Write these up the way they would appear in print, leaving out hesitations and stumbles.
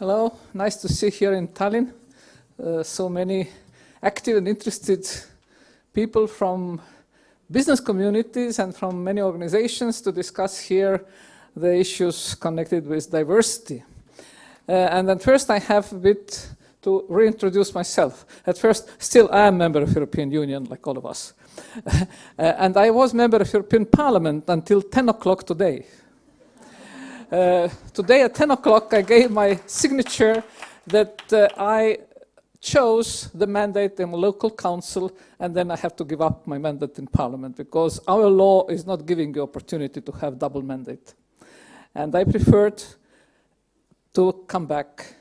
Hello, nice to see here in Tallinn so many active and interested people from business communities and from many organizations to discuss here the issues connected with diversity. And then first I have a bit to reintroduce myself. At first, still I am a member of European Union, like all of us. And I was member of European Parliament until 10 o'clock today. Today at 10 o'clock I gave my signature that I chose the mandate in local council, and then I have to give up my mandate in Parliament because our law is not giving you opportunity to have double mandate. And I preferred to come back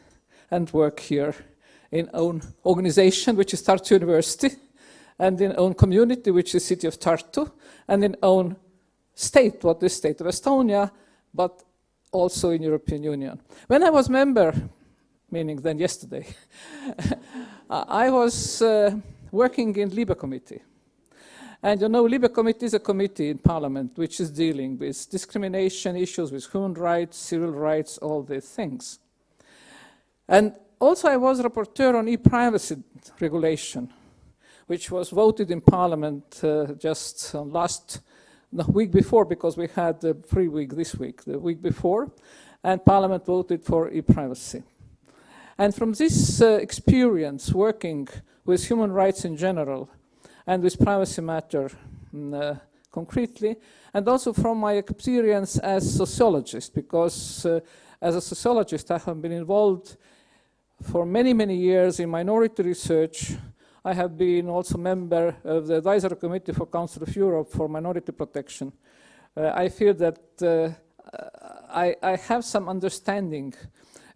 and work here in own organization, which is Tartu University, and in own community, which is city of Tartu, and in own state, what is state of Estonia, but also in European Union. When I was member, meaning then yesterday, I was working in Libe Committee. And you know, Libe Committee is a committee in Parliament which is dealing with discrimination issues, with human rights, civil rights, all these things. And also I was rapporteur on e-privacy regulation, which was voted in Parliament just the week before, because we had the free week this week, the week before, and Parliament voted for e-privacy. And from this experience working with human rights in general and with privacy matter concretely, and also from my experience as a sociologist, because as a sociologist I have been involved for many, many years in minority research. I have been also member of the Advisory Committee for Council of Europe for Minority Protection. I feel that I have some understanding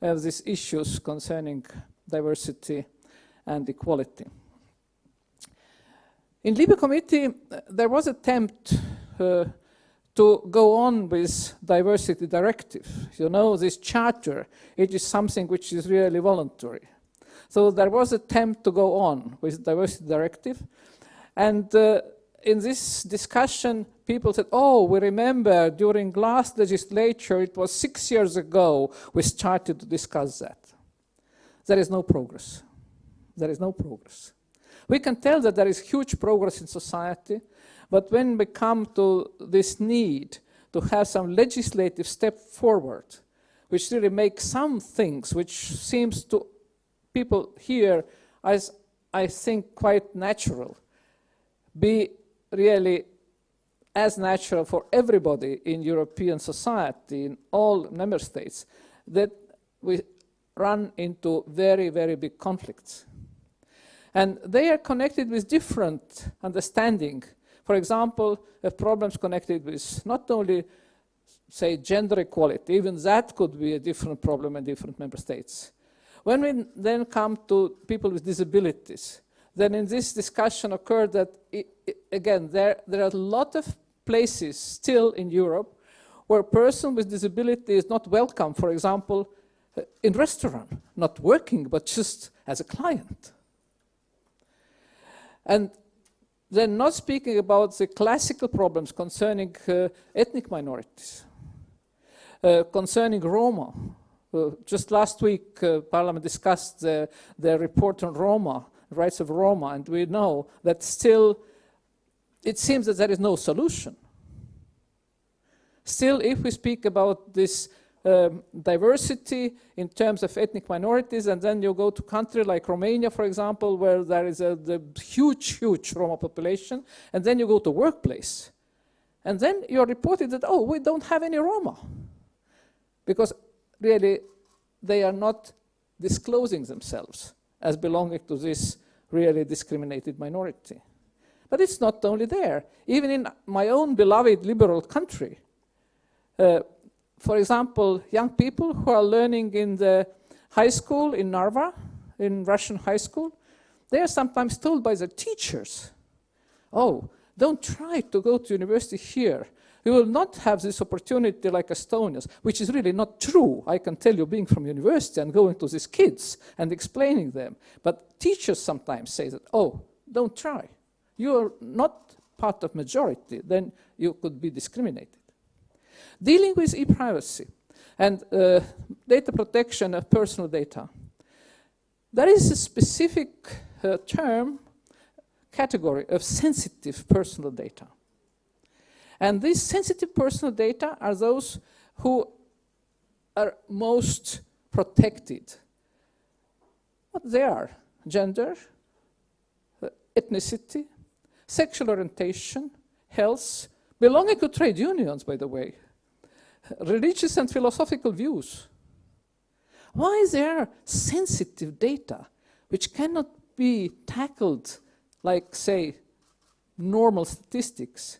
of these issues concerning diversity and equality. In Libe Committee, there was an attempt to go on with diversity directive. You know, this charter, it is something which is really voluntary. So there was an attempt to go on with diversity directive. And in this discussion, people said, oh, we remember during last legislature, it was 6 years ago, we started to discuss that. There is no progress. There is no progress. We can tell that there is huge progress in society, but when we come to this need to have some legislative step forward, which really makes some things which seems to people here, as I think quite natural, be really as natural for everybody in European society, in all member states, that we run into very, very big conflicts. And they are connected with different understanding. For example, problems connected with not only, say, gender equality, even that could be a different problem in different member states. When we then come to people with disabilities, then in this discussion occurred that, again, there are a lot of places still in Europe where a person with disability is not welcome, for example, in restaurant, not working, but just as a client. And then not speaking about the classical problems concerning ethnic minorities, concerning Roma. Just last week, Parliament discussed the report on Roma, rights of Roma, and we know that still, it seems that there is no solution. Still, if we speak about this diversity in terms of ethnic minorities, and then you go to a country like Romania, for example, where there is the huge Roma population, and then you go to workplace, and then you're reported that, oh, we don't have any Roma. Because really, they are not disclosing themselves as belonging to this really discriminated minority. But it's not only there. Even in my own beloved liberal country, for example, young people who are learning in the high school in Narva, in Russian high school, they are sometimes told by their teachers, oh, don't try to go to university here. You will not have this opportunity like Estonians, which is really not true. I can tell you, being from university and going to these kids and explaining them. But teachers sometimes say that, oh, don't try. You are not part of majority, then you could be discriminated. Dealing with e-privacy, And data protection of personal data. There is a specific category of sensitive personal data. And these sensitive personal data are those who are most protected. What they are: gender, ethnicity, sexual orientation, health, belonging to trade unions, by the way, religious and philosophical views. Why is there sensitive data which cannot be tackled like, say, normal statistics?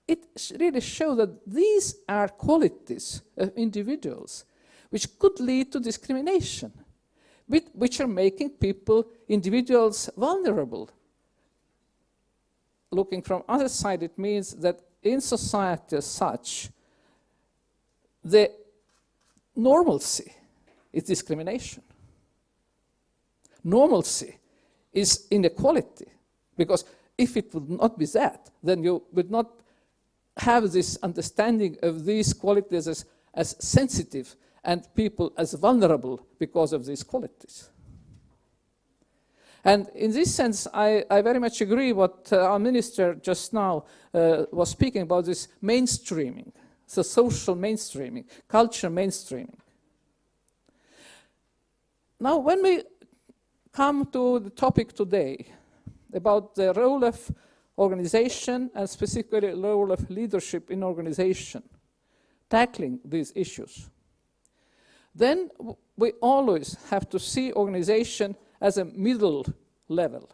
It really shows that these are qualities of individuals which could lead to discrimination, which are making individuals vulnerable. Looking from other side, it means that in society as such, the normalcy is discrimination. Normalcy is inequality, because if it would not be that, then you would not have this understanding of these qualities as sensitive and people as vulnerable because of these qualities. And in this sense, I very much agree what our minister just now was speaking about, this mainstreaming, so social mainstreaming, culture mainstreaming. Now, when we come to the topic today about the role of organization and specifically the role of leadership in organization, tackling these issues, then we always have to see organization as a middle level.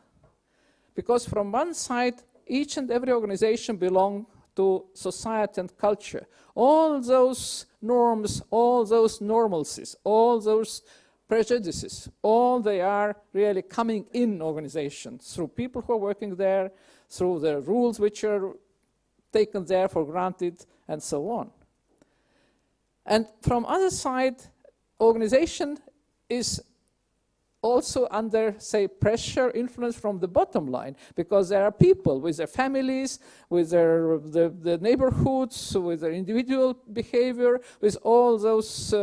Because from one side, each and every organization belongs to society and culture. All those norms, all those normalcies, all those prejudices, all they are really coming in organizations through people who are working there, through the rules which are taken there for granted, and so on. And from other side, organization is also under, say, pressure, influence from the bottom line, because there are people with their families, with the neighborhoods, with their individual behavior, with all those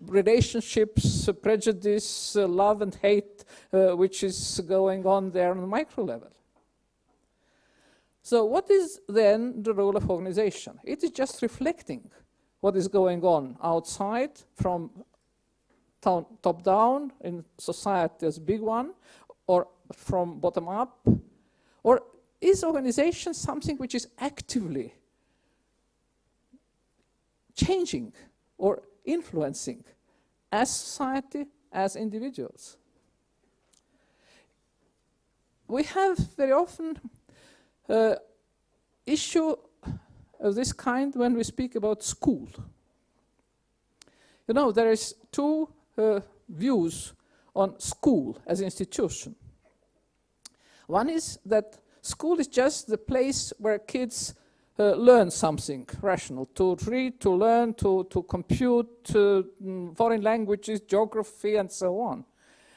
relationships, prejudice, love and hate, which is going on there on the micro level. So what is then the role of organization? It is just reflecting what is going on outside from top down in society as big one, or from bottom up? Or is organization something which is actively changing or influencing as society, as individuals? We have very often issue of this kind when we speak about school. You know, there is two views on school as an institution. One is that school is just the place where kids learn something rational, to read, to learn, to compute foreign languages, geography, and so on.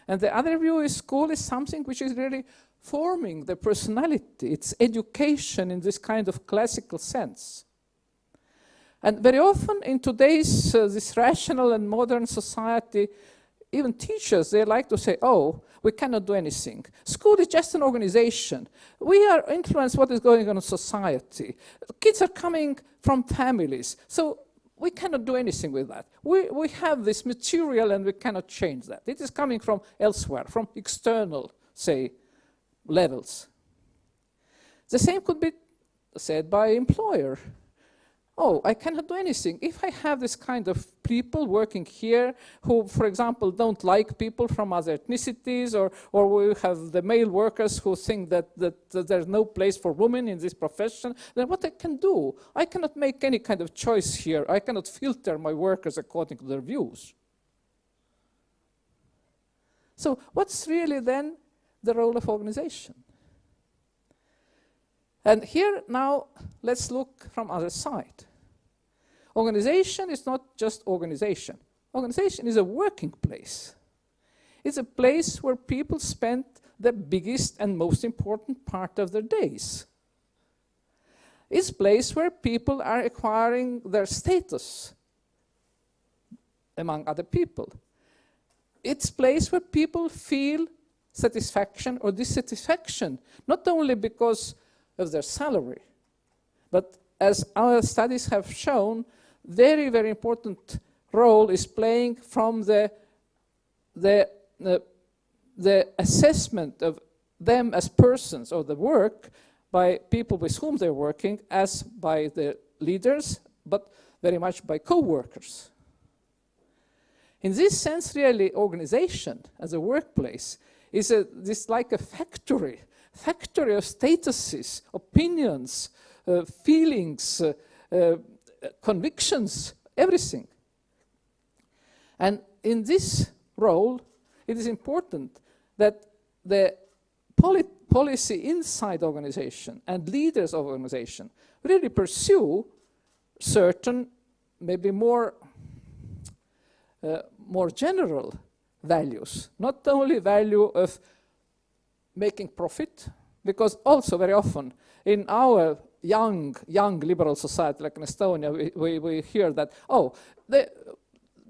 And the other view is school is something which is really forming the personality. It's education in this kind of classical sense. And very often in today's this rational and modern society, even teachers, they like to say, oh, we cannot do anything. School is just an organization. We are influenced what is going on in society. Kids are coming from families, so we cannot do anything with that. We have this material and we cannot change that. It is coming from elsewhere, from external, say, levels. The same could be said by employer. Oh, I cannot do anything. If I have this kind of people working here who, for example, don't like people from other ethnicities, or we have the male workers who think that there's no place for women in this profession, then what I can do? I cannot make any kind of choice here. I cannot filter my workers according to their views. So what's really then the role of organization? And here now, let's look from other side. Organization is not just organization. Organization is a working place. It's a place where people spend the biggest and most important part of their days. It's a place where people are acquiring their status among other people. It's a place where people feel satisfaction or dissatisfaction, not only because of their salary, but as our studies have shown, very, very important role is playing from the assessment of them as persons or the work by people with whom they're working, as by the leaders, but very much by co-workers. In this sense, really, organization as a workplace is this like a factory of statuses, opinions, feelings, convictions, everything. And in this role, it is important that the policy inside organization and leaders of organization really pursue certain, maybe more general values, not only value of making profit, because also very often in our young liberal society like in Estonia, we hear that, oh, the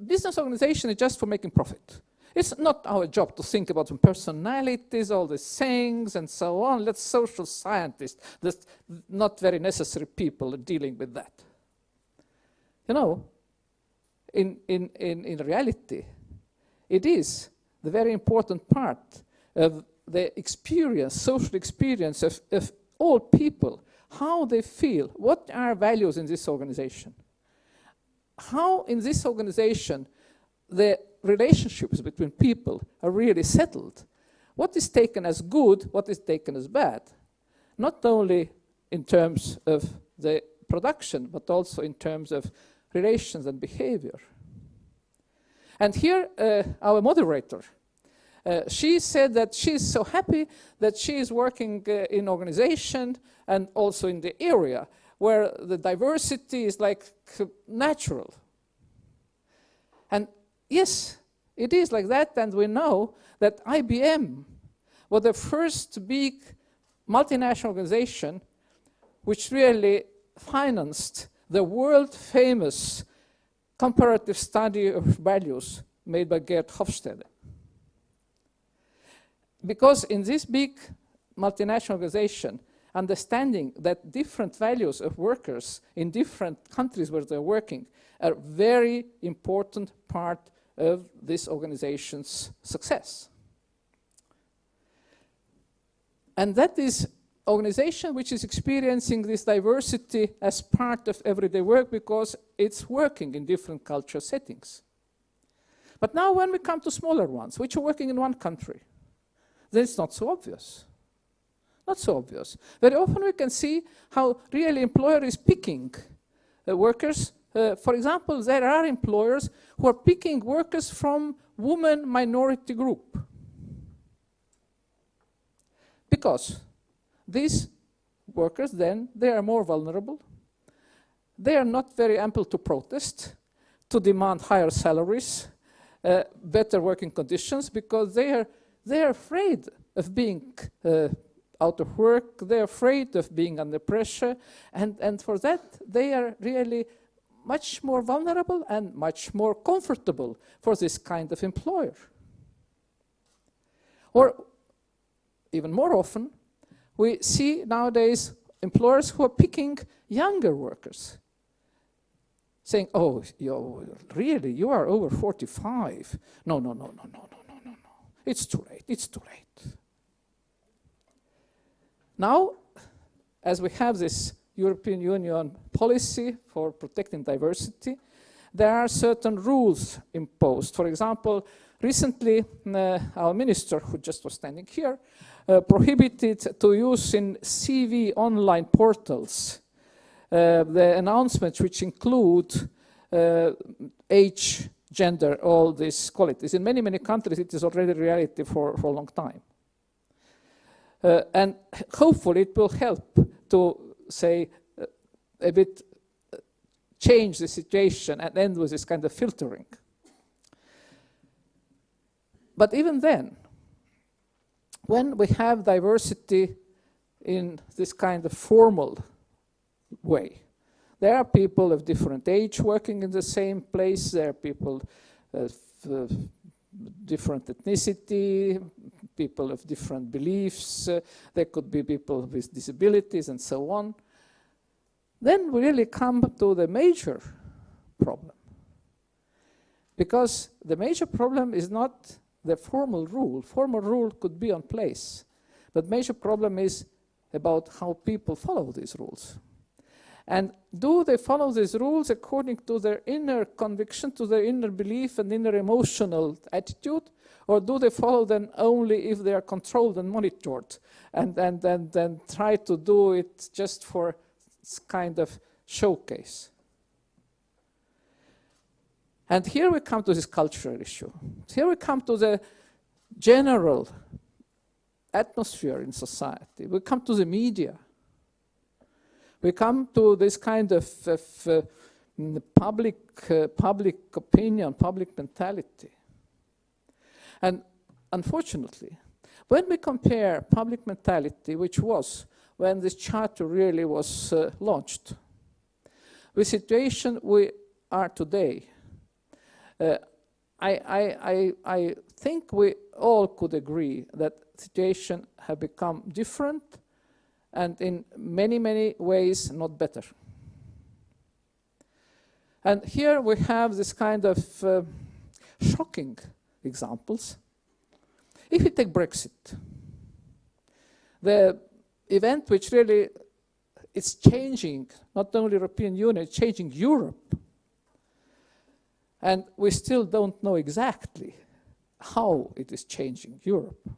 business organization is just for making profit. It's not our job to think about personalities, all these things, and so on. Let's social scientists, that's not very necessary people dealing with that. You know, in reality, it is the very important part of the experience, social experience of all people, how they feel, what are values in this organization. How in this organization the relationships between people are really settled. What is taken as good, what is taken as bad. Not only in terms of the production, but also in terms of relations and behavior. And here, our moderator, she said that she's so happy that she is working in organization and also in the area where the diversity is like natural. And yes, it is like that, and we know that IBM was the first big multinational organization which really financed the world-famous comparative study of values made by Gerd Hofstede. Because in this big multinational organization, understanding that different values of workers in different countries where they're working are very important part of this organization's success. And that is organization which is experiencing this diversity as part of everyday work because it's working in different cultural settings. But now when we come to smaller ones, which are working in one country, then it's not so obvious. Not so obvious. Very often we can see how really employer is picking workers. For example, there are employers who are picking workers from women minority group. Because these workers then, they are more vulnerable. They are not very able to protest, to demand higher salaries, better working conditions, because they are afraid of being out of work, they're afraid of being under pressure, and for that they are really much more vulnerable and much more comfortable for this kind of employer. Or even more often, we see nowadays employers who are picking younger workers, saying, oh, really, you are over 45. No. It's too late. Now, as we have this European Union policy for protecting diversity, there are certain rules imposed. For example, recently, our minister, who just was standing here, prohibited to use in CV online portals the announcements which include age, gender, all these qualities. In many, many countries, it is already reality for a long time. And hopefully it will help to, say, a bit change the situation and end with this kind of filtering. But even then, when we have diversity in this kind of formal way. There are people of different age working in the same place. There are people of different ethnicity, people of different beliefs. There could be people with disabilities and so on. Then we really come to the major problem. Because the major problem is not the formal rule. Formal rule could be on place. But major problem is about how people follow these rules. And do they follow these rules according to their inner conviction, to their inner belief and inner emotional attitude? Or do they follow them only if they are controlled and monitored and then try to do it just for kind of showcase? And here we come to this cultural issue. Here we come to the general atmosphere in society. We come to the media. We come to this kind of public opinion, public mentality. And unfortunately, when we compare public mentality, which was when this charter really was launched, with the situation we are today, I think we all could agree that the situation has become different and in many, many ways not better. And here we have this kind of shocking examples. If you take Brexit, the event which really is changing not only European Union, it's changing Europe. And we still don't know exactly how it is changing Europe.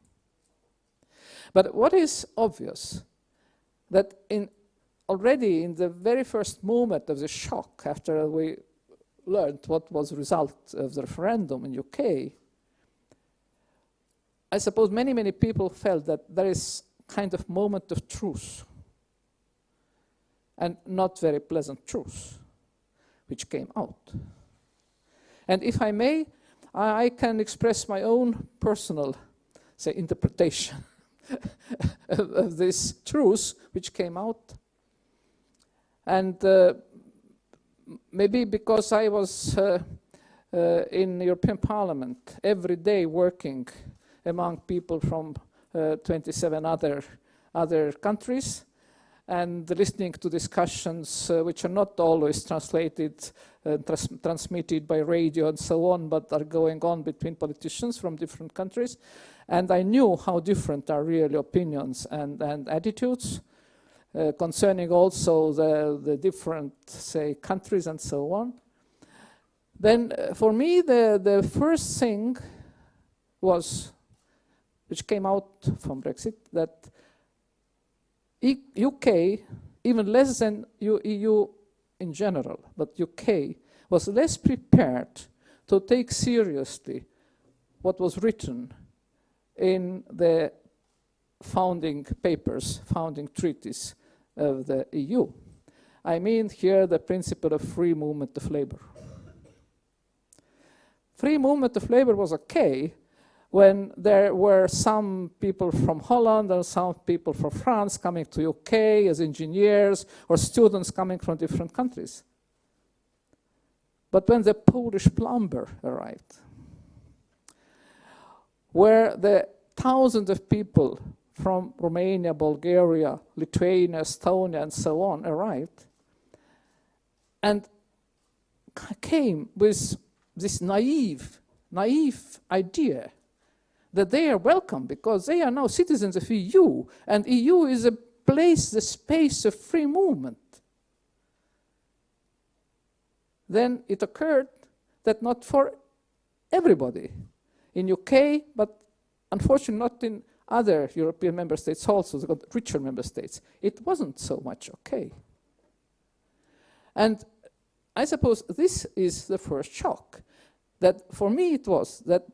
But what is obvious, that already in the very first moment of the shock, after we learned what was the result of the referendum in UK, I suppose many, many people felt that there is kind of moment of truth, and not very pleasant truth, which came out. And if I may, I can express my own personal, say, interpretation of this truth which came out. And maybe because I was in European Parliament every day working among people from 27 other countries, and listening to discussions which are not always translated, transmitted by radio and so on, but are going on between politicians from different countries. And I knew how different are really opinions and attitudes concerning also the different, say, countries and so on. Then for me, the first thing was, which came out from Brexit, that UK, even less than EU in general, but UK was less prepared to take seriously what was written in the founding papers, founding treaties of the EU. I mean here the principle of free movement of labor. Free movement of labor was okay when there were some people from Holland and some people from France coming to UK as engineers, or students coming from different countries. But when the Polish plumber arrived, where the thousands of people from Romania, Bulgaria, Lithuania, Estonia, and so on arrived, and came with this naive idea that they are welcome because they are now citizens of EU, and EU is a place, the space of free movement. Then it occurred that not for everybody in UK, but unfortunately not in other European member states also, the richer member states, it wasn't so much okay. And I suppose this is the first shock. That for me it was that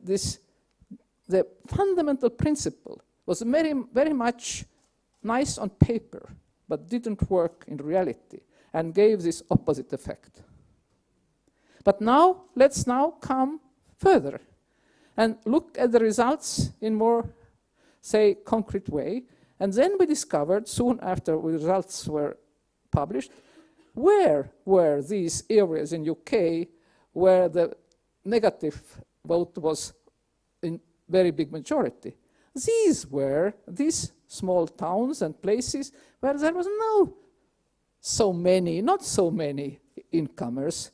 the fundamental principle was very, very much nice on paper, but didn't work in reality, and gave this opposite effect. But now, let's now come further and look at the results in more, say, concrete way. And then we discovered, soon after the results were published, where were these areas in UK where the negative vote was in very big majority? These were these small towns and places where there was not so many incomers.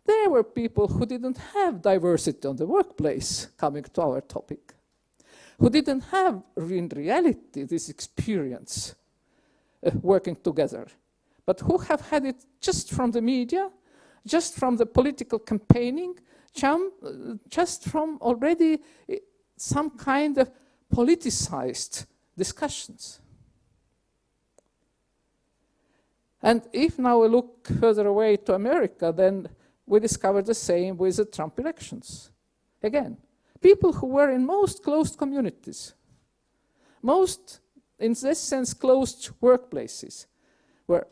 There were people who didn't have diversity on the workplace, coming to our topic, who didn't have in reality this experience working together, but who have had it just from the media, just from the political campaigning, just from already some kind of politicized discussions. And if now we look further away to America, then we discover the same with the Trump elections. Again, people who were in most closed communities, most, in this sense, closed workplaces, were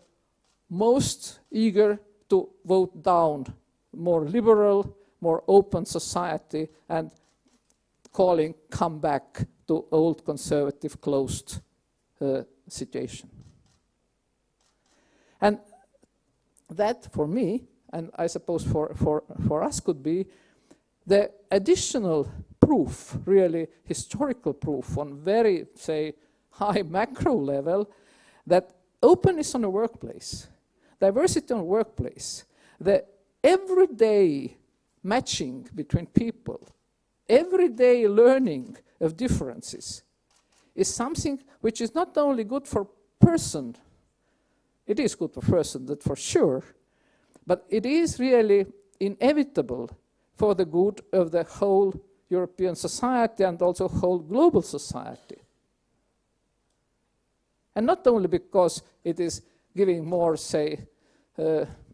most eager to vote down more liberal, more open society and calling come back to old conservative closed situation. And that for me, and I suppose for us, could be the additional proof, really historical proof on very, say, high macro level, that openness on the workplace, diversity on the workplace, the everyday matching between people, everyday learning of differences is something which is not only good for person, it is good for person, that for sure, but it is really inevitable for the good of the whole European society and also whole global society. And not only because it is giving more, say,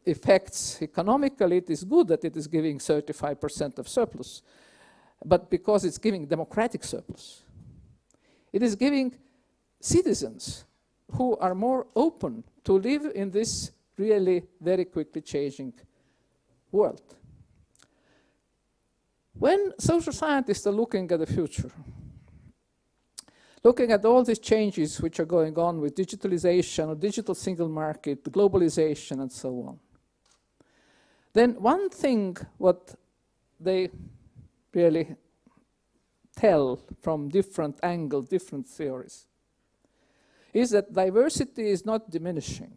effects economically, it is good that it is giving 35% of surplus, but because it's giving democratic surplus. It is giving citizens who are more open to live in this really very quickly changing world. When social scientists are looking at the future, looking at all these changes which are going on with digitalization, or digital single market, globalization, and so on, then one thing what they really tell from different angles, different theories, is that diversity is not diminishing.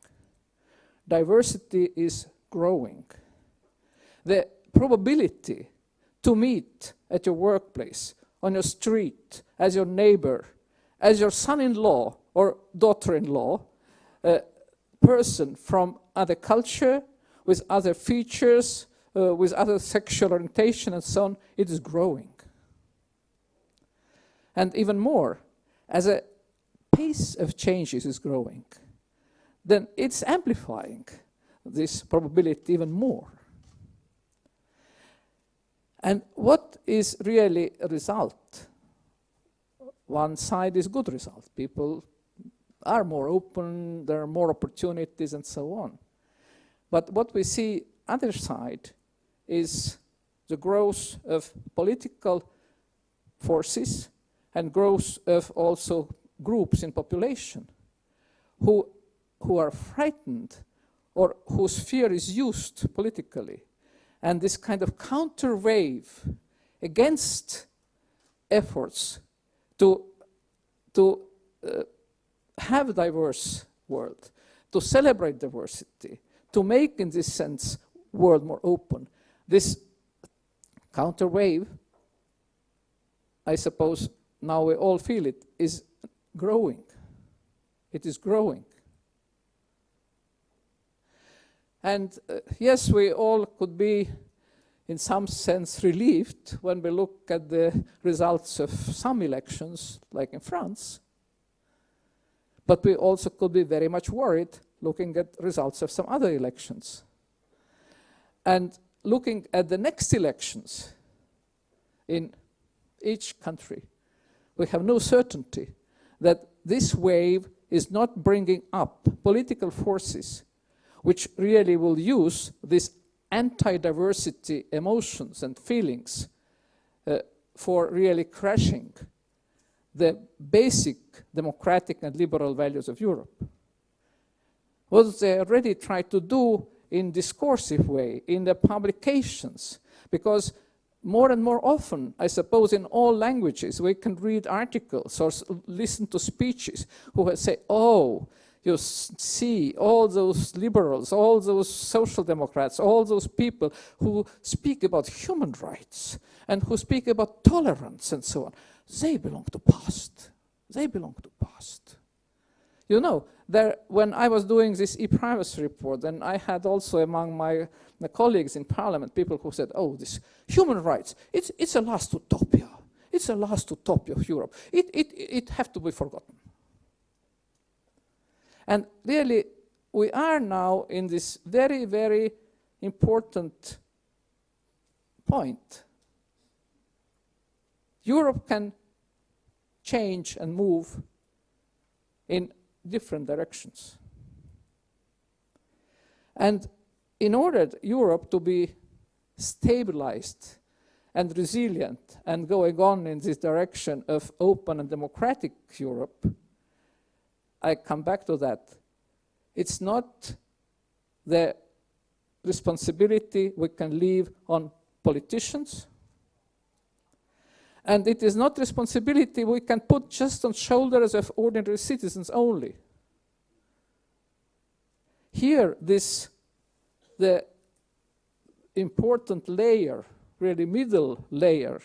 Diversity is growing. The probability to meet at your workplace, on your street, as your neighbor, as your son-in-law or daughter-in-law, a person from other culture, with other features, with other sexual orientation and so on, it is growing. And even more, as a pace of changes is growing, then it's amplifying this probability even more. And what is really a result? One side is good result. People are more open, there are more opportunities and so on. But what we see other side is the growth of political forces and growth of also groups in population who are frightened or whose fear is used politically. And this kind of counter wave against efforts to have a diverse world, to celebrate diversity, to make, in this sense, world more open. This counter wave, I suppose now we all feel it, is growing. It is growing. And yes, we all could be, in some sense, relieved when we look at the results of some elections, like in France. But we also could be very much worried looking at results of some other elections. And looking at the next elections in each country, we have no certainty that this wave is not bringing up political forces which really will use these anti-diversity emotions and feelings for really crashing the basic democratic and liberal values of Europe. what they already try to do in discursive way, in the publications, because more and more often, I suppose in all languages, we can read articles or listen to speeches who will say, oh, you see all those liberals, all those social democrats, all those people who speak about human rights and who speak about tolerance and so on, they belong to past. They belong to past. You know, when I was doing this e-privacy report, and I had also among my colleagues in parliament people who said, oh, this human rights, it's a last utopia. It's a last utopia of Europe. It have to be forgotten. And really, we are now in this very, very important point. Europe can change and move in different directions. And in order for Europe to be stabilized and resilient and going on in this direction of open and democratic Europe, I come back to that. It's not the responsibility we can leave on politicians, and it is not responsibility we can put just on shoulders of ordinary citizens only. Here, the important layer, really middle layer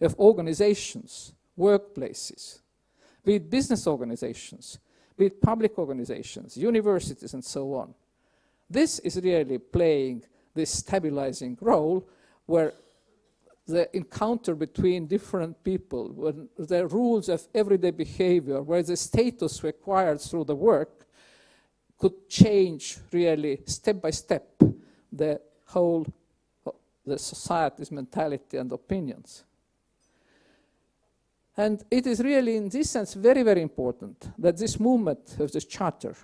of organizations, workplaces, be it business organizations, be it public organizations, universities, and so on. This is really playing this stabilizing role where the encounter between different people, when the rules of everyday behavior, where the status required through the work could change really step by step the whole the society's mentality and opinions. And it is really, in this sense, very, very important that this movement of this charter,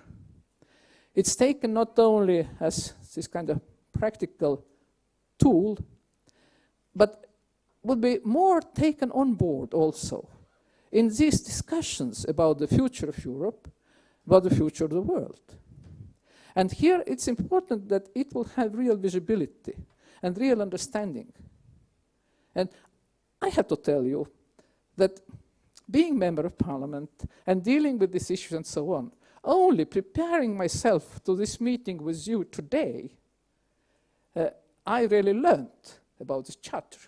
it's taken not only as this kind of practical tool, but would be more taken on board also in these discussions about the future of Europe, about the future of the world. And here it's important that it will have real visibility and real understanding. And I have to tell you that being member of parliament and dealing with these issues and so on, only preparing myself to this meeting with you today, I really learned about this charter.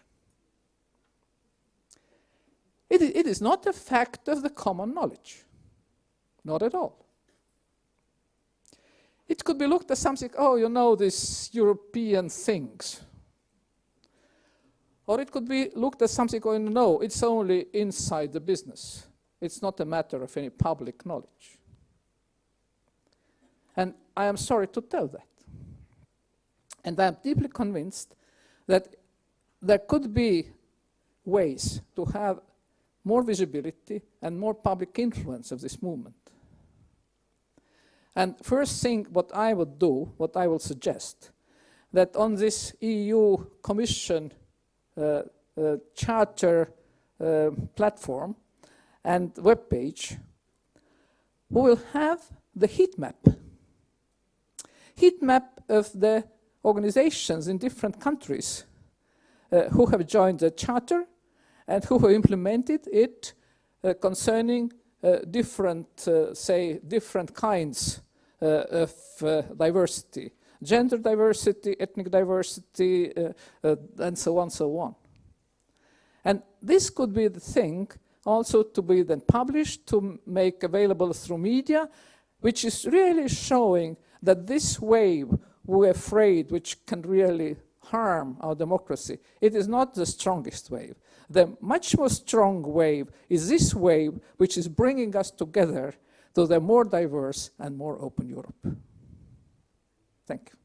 It is not a fact of the common knowledge, not at all. It could be looked at something, oh, you know, these European things. Or it could be looked at something going, no, it's only inside the business. It's not a matter of any public knowledge. And I am sorry to tell that. And I am deeply convinced that there could be ways to have more visibility and more public influence of this movement. And first thing what I would do, what I will suggest, that on this EU Commission charter platform and webpage, we will have the heat map of the organizations in different countries who have joined the charter and who have implemented it concerning different kinds of diversity, gender diversity, ethnic diversity, and so on. And this could be the thing also to be then published, to make available through media, which is really showing that this wave we're afraid which can really harm our democracy, it is not the strongest wave. The much more strong wave is this wave which is bringing us together to the more diverse and more open Europe. Thank you.